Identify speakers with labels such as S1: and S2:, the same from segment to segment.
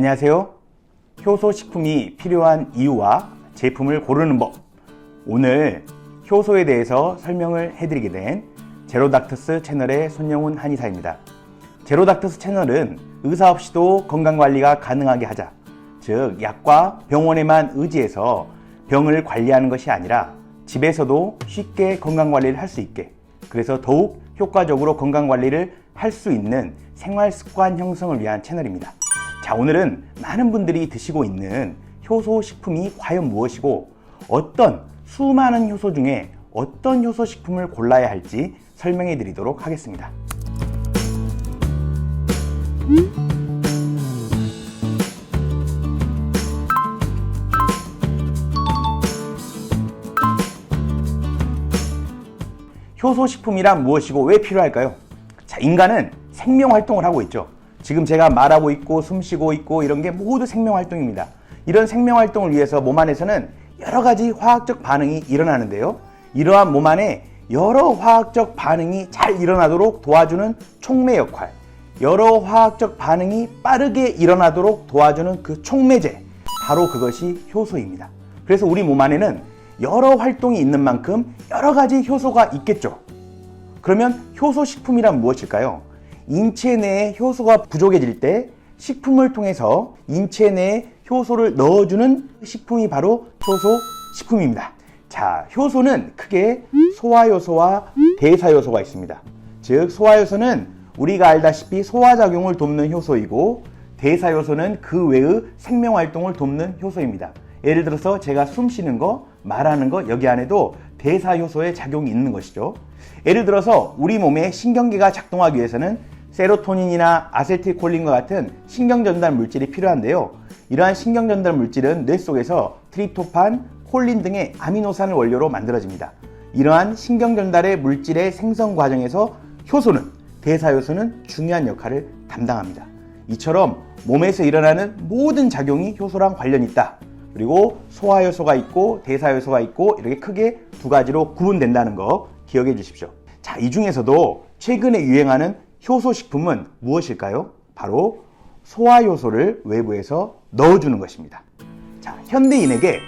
S1: 안녕하세요. 효소식품이 필요한 이유와 제품을 고르는 법. 오늘 효소에 대해서 설명을 해드리게 된 제로닥터스 채널의 손영훈 한의사입니다. 제로닥터스 채널은 의사 없이도 건강관리가 가능하게 하자, 즉 약과 병원에만 의지해서 병을 관리하는 것이 아니라 집에서도 쉽게 건강관리를 할 수 있게, 그래서 더욱 효과적으로 건강관리를 할 수 있는 생활습관 형성을 위한 채널입니다. 자, 오늘은 많은 분들이 드시고 있는 효소식품이 과연 무엇이고, 어떤 수많은 효소 중에 어떤 효소식품을 골라야 할지 설명해 드리도록 하겠습니다. 효소식품이란 무엇이고 왜 필요할까요? 자, 인간은 생명활동을 하고 있죠. 지금 제가 말하고 있고 숨쉬고 있고 이런 게 모두 생명활동입니다. 이런 생명활동을 위해서 몸 안에서는 여러 가지 화학적 반응이 일어나는데요. 이러한 몸 안에 여러 화학적 반응이 잘 일어나도록 도와주는 촉매 역할, 여러 화학적 반응이 빠르게 일어나도록 도와주는 그 촉매제, 바로 그것이 효소입니다. 그래서 우리 몸 안에는 여러 활동이 있는 만큼 여러 가지 효소가 있겠죠. 그러면 효소식품이란 무엇일까요? 인체 내에 효소가 부족해질 때 식품을 통해서 인체 내에 효소를 넣어주는 식품이 바로 효소식품입니다. 자, 효소는 크게 소화효소와 대사효소가 있습니다. 즉, 소화효소는 우리가 알다시피 소화작용을 돕는 효소이고, 대사효소는 그 외의 생명활동을 돕는 효소입니다. 예를 들어서 제가 숨 쉬는 거, 말하는 거, 여기 안에도 대사효소의 작용이 있는 것이죠. 예를 들어서 우리 몸의 신경계가 작동하기 위해서는 세로토닌이나 아세틸콜린과 같은 신경전달 물질이 필요한데요. 이러한 신경전달 물질은 뇌 속에서 트립토판, 콜린 등의 아미노산을 원료로 만들어집니다. 이러한 신경전달의 물질의 생성 과정에서 효소는, 대사효소는 중요한 역할을 담당합니다. 이처럼 몸에서 일어나는 모든 작용이 효소랑 관련이 있다. 그리고 소화효소가 있고 대사효소가 있고 이렇게 크게 두 가지로 구분된다는 거 기억해 주십시오. 자, 이 중에서도 최근에 유행하는 효소식품은 무엇일까요? 바로 소화효소를 외부에서 넣어주는 것입니다. 자, 현대인에게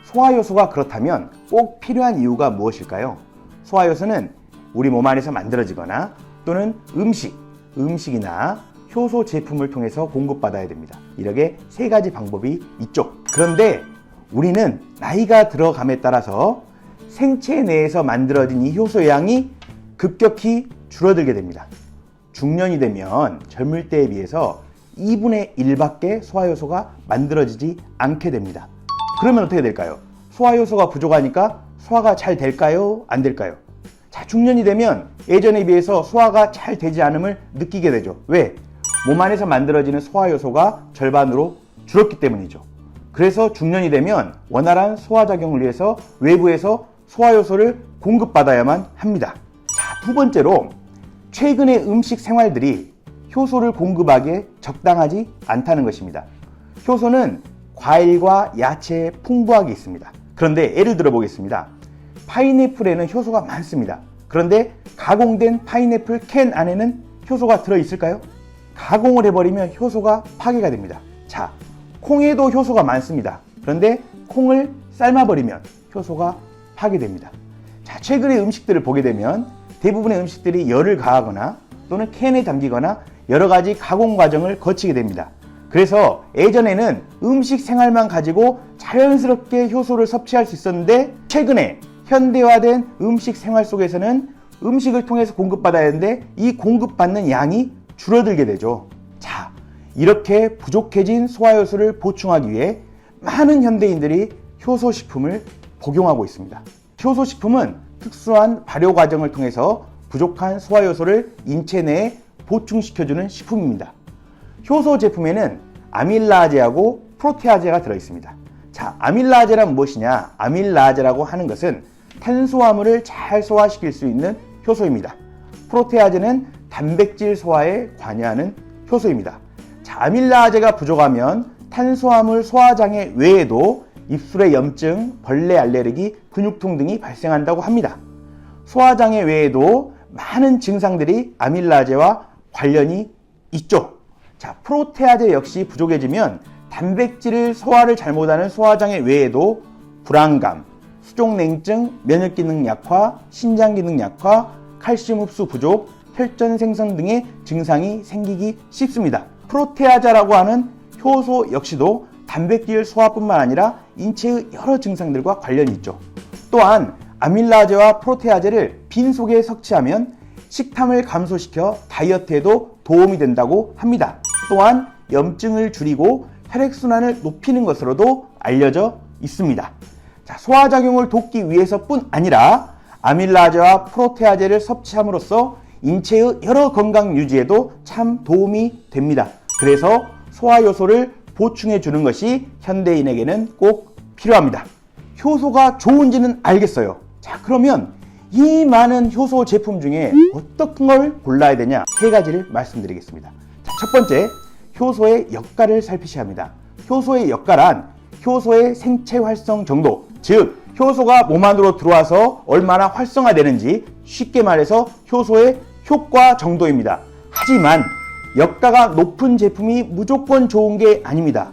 S1: 소화효소가 그렇다면 꼭 필요한 이유가 무엇일까요? 소화효소는 우리 몸 안에서 만들어지거나 또는 음식이나 효소 제품을 통해서 공급받아야 됩니다. 이렇게 세 가지 방법이 있죠. 그런데 우리는 나이가 들어감에 따라서 생체 내에서 만들어진 이 효소의 양이 급격히 줄어들게 됩니다. 중년이 되면 젊을 때에 비해서 2분의 1밖에 소화효소가 만들어지지 않게 됩니다. 그러면 어떻게 될까요? 소화효소가 부족하니까 소화가 잘 될까요? 안 될까요? 자, 중년이 되면 예전에 비해서 소화가 잘 되지 않음을 느끼게 되죠. 왜? 몸 안에서 만들어지는 소화효소가 절반으로 줄었기 때문이죠. 그래서 중년이 되면 원활한 소화작용을 위해서 외부에서 소화효소를 공급받아야만 합니다. 자, 두 번째로 최근의 음식 생활들이 효소를 공급하기에 적당하지 않다는 것입니다. 효소는 과일과 야채에 풍부하게 있습니다. 그런데 예를 들어 보겠습니다. 파인애플에는 효소가 많습니다. 그런데 가공된 파인애플 캔 안에는 효소가 들어있을까요? 가공을 해버리면 효소가 파괴가 됩니다. 자, 콩에도 효소가 많습니다. 그런데 콩을 삶아버리면 효소가 파괴됩니다. 자, 최근의 음식들을 보게 되면 대부분의 음식들이 열을 가하거나 또는 캔에 담기거나 여러 가지 가공 과정을 거치게 됩니다. 그래서 예전에는 음식 생활만 가지고 자연스럽게 효소를 섭취할 수 있었는데, 최근에 현대화된 음식 생활 속에서는 음식을 통해서 공급받아야 하는데 이 공급받는 양이 줄어들게 되죠. 자, 이렇게 부족해진 소화효소를 보충하기 위해 많은 현대인들이 효소식품을 복용하고 있습니다. 효소식품은 특수한 발효 과정을 통해서 부족한 소화효소를 인체 내에 보충시켜주는 식품입니다. 효소 제품에는 아밀라아제하고 프로테아제가 들어있습니다. 자, 아밀라아제란 무엇이냐? 아밀라아제라고 하는 것은 탄수화물을 잘 소화시킬 수 있는 효소입니다. 프로테아제는 단백질 소화에 관여하는 효소입니다. 자, 아밀라아제가 부족하면 탄수화물 소화장애 외에도 입술의 염증, 벌레 알레르기, 근육통 등이 발생한다고 합니다. 소화장애 외에도 많은 증상들이 아밀라아제와 관련이 있죠. 자, 프로테아제 역시 부족해지면 단백질을 소화를 잘못하는 소화장애 외에도 불안감, 수족냉증, 면역기능 약화, 신장기능 약화, 칼슘 흡수 부족, 혈전 생성 등의 증상이 생기기 쉽습니다. 프로테아자라고 하는 효소 역시도 단백질 소화뿐만 아니라 인체의 여러 증상들과 관련이 있죠. 또한 아밀라제와 프로테아제를 빈속에 섭취하면 식탐을 감소시켜 다이어트에도 도움이 된다고 합니다. 또한 염증을 줄이고 혈액순환을 높이는 것으로도 알려져 있습니다. 자, 소화작용을 돕기 위해서뿐 아니라 아밀라제와 프로테아제를 섭취함으로써 인체의 여러 건강 유지에도 참 도움이 됩니다. 그래서 소화효소를 보충해 주는 것이 현대인에게는 꼭 필요합니다. 효소가 좋은지는 알겠어요. 자, 그러면 이 많은 효소 제품 중에 어떤 걸 골라야 되냐? 세 가지를 말씀드리겠습니다. 자, 첫 번째, 효소의 역할을 살피셔야 합니다. 효소의 역할은 효소의 생체 활성 정도, 즉 효소가 몸 안으로 들어와서 얼마나 활성화되는지, 쉽게 말해서 효소의 효과 정도입니다. 하지만 역가가 높은 제품이 무조건 좋은 게 아닙니다.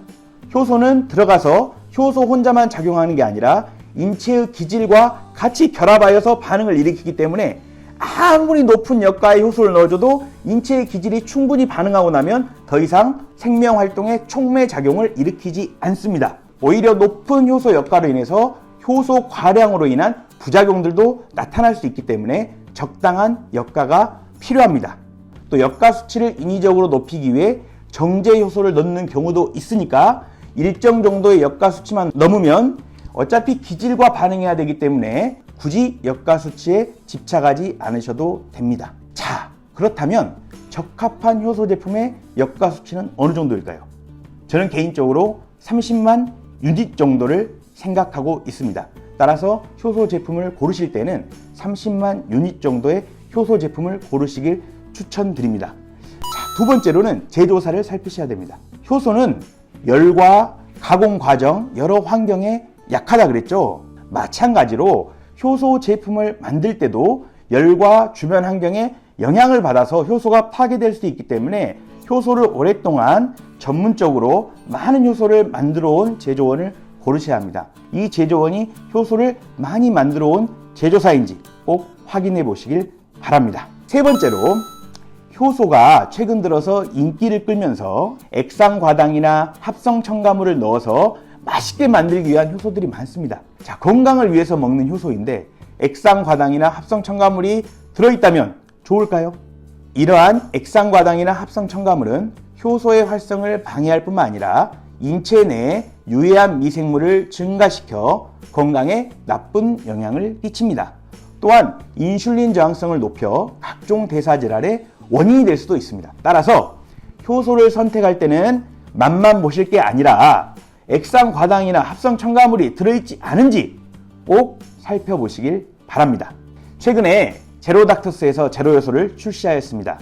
S1: 효소는 들어가서 효소 혼자만 작용하는 게 아니라 인체의 기질과 같이 결합하여서 반응을 일으키기 때문에 아무리 높은 역가의 효소를 넣어줘도 인체의 기질이 충분히 반응하고 나면 더 이상 생명활동에 촉매작용을 일으키지 않습니다. 오히려 높은 효소 역가로 인해서 효소 과량으로 인한 부작용들도 나타날 수 있기 때문에 적당한 역가가 필요합니다. 또 역가 수치를 인위적으로 높이기 위해 정제 효소를 넣는 경우도 있으니까 일정 정도의 역가 수치만 넘으면 어차피 기질과 반응해야 되기 때문에 굳이 역가 수치에 집착하지 않으셔도 됩니다. 자, 그렇다면 적합한 효소 제품의 역가 수치는 어느 정도일까요? 저는 개인적으로 30만 유닛 정도를 생각하고 있습니다. 따라서 효소 제품을 고르실 때는 30만 유닛 정도의 효소 제품을 고르시길 추천드립니다. 자, 두 번째로는 제조사를 살피셔야 됩니다. 효소는 열과 가공 과정, 여러 환경에 약하다 그랬죠. 마찬가지로 효소 제품을 만들 때도 열과 주변 환경에 영향을 받아서 효소가 파괴될 수 있기 때문에 효소를 오랫동안 전문적으로 많은 효소를 만들어 온 제조원을 고르셔야 합니다. 이 제조원이 효소를 많이 만들어 온 제조사인지 꼭 확인해 보시길 바랍니다. 세 번째로, 효소가 최근 들어서 인기를 끌면서 액상과당이나 합성 첨가물을 넣어서 맛있게 만들기 위한 효소들이 많습니다. 자, 건강을 위해서 먹는 효소인데 액상과당이나 합성 첨가물이 들어있다면 좋을까요? 이러한 액상과당이나 합성 첨가물은 효소의 활성을 방해할 뿐만 아니라 인체 내에 유해한 미생물을 증가시켜 건강에 나쁜 영향을 끼칩니다. 또한 인슐린 저항성을 높여 각종 대사질환의 원인이 될 수도 있습니다. 따라서 효소를 선택할 때는 맛만 보실 게 아니라 액상과당이나 합성 첨가물이 들어있지 않은지 꼭 살펴보시길 바랍니다. 최근에 제로닥터스에서 제로효소를 출시하였습니다.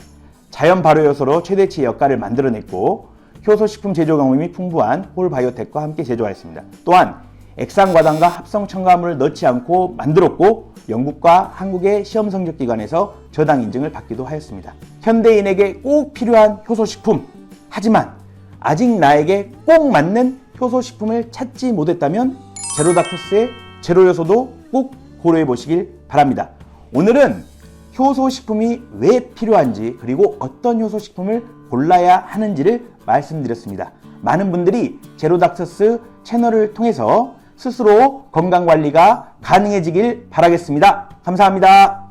S1: 자연 발효효소로 최대치의 역할을 만들어냈고 효소식품 제조 경험이 풍부한 홀바이오텍과 함께 제조하였습니다. 또한 액상과당과 합성 첨가물을 넣지 않고 만들었고 영국과 한국의 시험 성적기관에서 저당 인증을 받기도 하였습니다. 현대인에게 꼭 필요한 효소식품, 하지만 아직 나에게 꼭 맞는 효소식품을 찾지 못했다면 제로닥터스의 제로효소도 꼭 고려해 보시길 바랍니다. 오늘은 효소식품이 왜 필요한지, 그리고 어떤 효소식품을 골라야 하는지를 말씀드렸습니다. 많은 분들이 제로닥터스 채널을 통해서 스스로 건강관리가 가능해지길 바라겠습니다. 감사합니다.